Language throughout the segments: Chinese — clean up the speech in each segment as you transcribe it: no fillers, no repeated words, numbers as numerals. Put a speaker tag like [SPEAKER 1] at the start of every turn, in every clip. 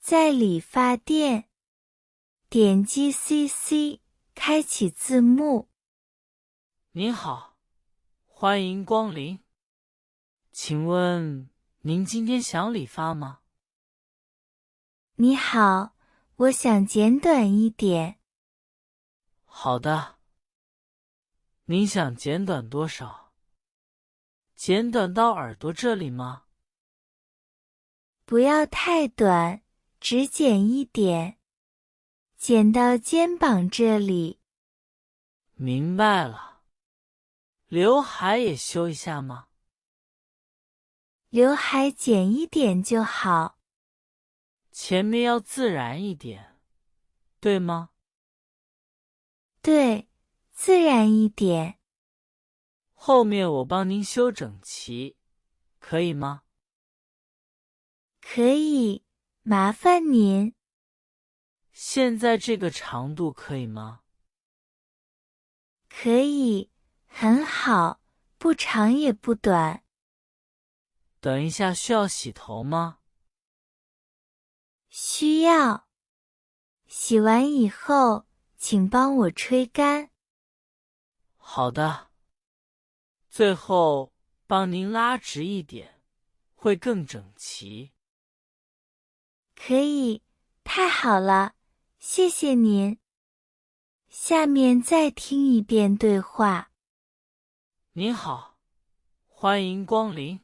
[SPEAKER 1] 在理发店，点击 CC， 开启字幕。
[SPEAKER 2] 您好，欢迎光临。请问您今天想理发吗？
[SPEAKER 1] 你好，我想剪短一点。
[SPEAKER 2] 好的。您想剪短多少？剪短到耳朵这里吗？
[SPEAKER 1] 不要太短，只剪一点，剪到肩膀这里。
[SPEAKER 2] 明白了。刘海也修一下吗？
[SPEAKER 1] 刘海剪一点就好。
[SPEAKER 2] 前面要自然一点，对吗？
[SPEAKER 1] 对，自然一点。
[SPEAKER 2] 后面我帮您修整齐，可以吗？
[SPEAKER 1] 可以，麻烦您。
[SPEAKER 2] 现在这个长度可以吗？
[SPEAKER 1] 可以，很好，不长也不短。
[SPEAKER 2] 等一下需要洗头吗？
[SPEAKER 1] 需要。洗完以后，请帮我吹干。
[SPEAKER 2] 好的。最后帮您拉直一点，会更整齐。
[SPEAKER 1] 可以，太好了，谢谢您。下面再听一遍对话。
[SPEAKER 2] 您好，欢迎光临。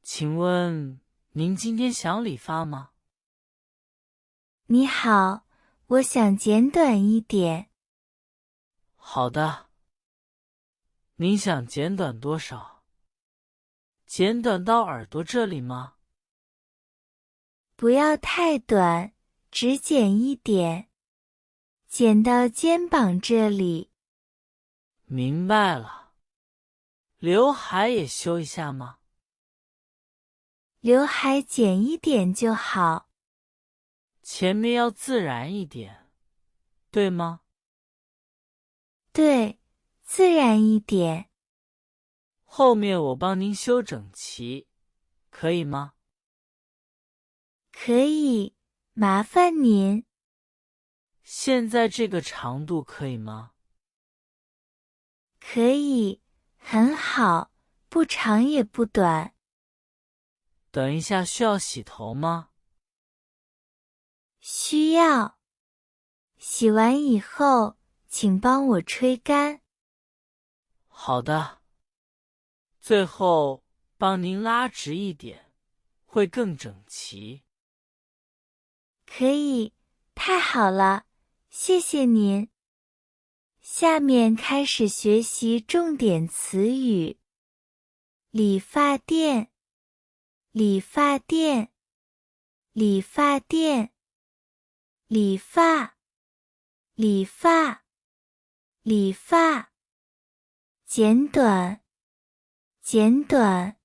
[SPEAKER 2] 请问您今天想理发吗？
[SPEAKER 1] 你好，我想剪短一点。
[SPEAKER 2] 好的。您想剪短多少？剪短到耳朵这里吗？
[SPEAKER 1] 不要太短，只剪一点，剪到肩膀这里。
[SPEAKER 2] 明白了。刘海也修一下吗？
[SPEAKER 1] 刘海剪一点就好。
[SPEAKER 2] 前面要自然一点，对吗？
[SPEAKER 1] 对，自然一点。
[SPEAKER 2] 后面我帮您修整齐，可以吗？
[SPEAKER 1] 可以，麻烦您。
[SPEAKER 2] 现在这个长度可以吗？
[SPEAKER 1] 可以，很好，不长也不短。
[SPEAKER 2] 等一下需要洗头吗？
[SPEAKER 1] 需要。洗完以后，请帮我吹干。
[SPEAKER 2] 好的。最后帮您拉直一点，会更整齐。
[SPEAKER 1] 可以，太好了，谢谢您。下面开始学习重点词语。理发店，理发店，理发店，理发，理发，理发，剪短，剪短，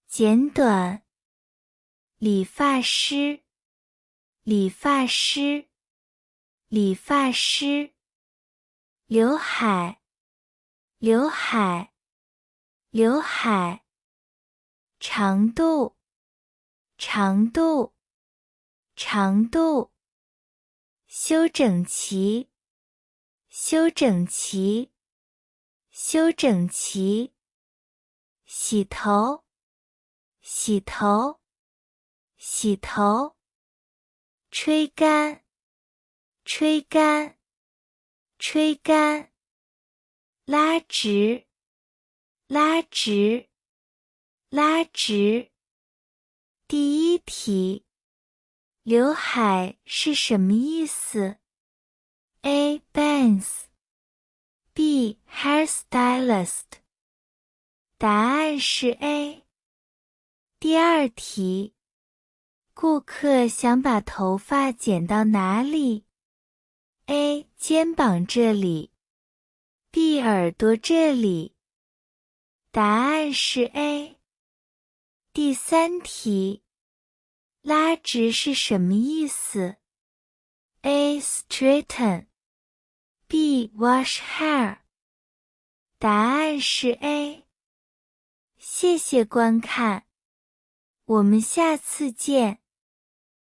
[SPEAKER 1] 剪短，理发师，理发师，理发师，刘海，刘海，刘海，长度，长度，长度，修整齐，修整齐，修整齐，洗头，洗头，洗头，吹干，吹干，吹干，拉直，拉直，拉直。第一题，刘海是什么意思？ A. Bangs B. Hairstylist 答案是 A。第二题，顾客想把头发剪到哪里？ A. 肩膀这里 B. 耳朵这里答案是 A。第三题，拉直是什么意思？ A. Straighten B. Wash hair 答案是 A。谢谢观看，我们下次见。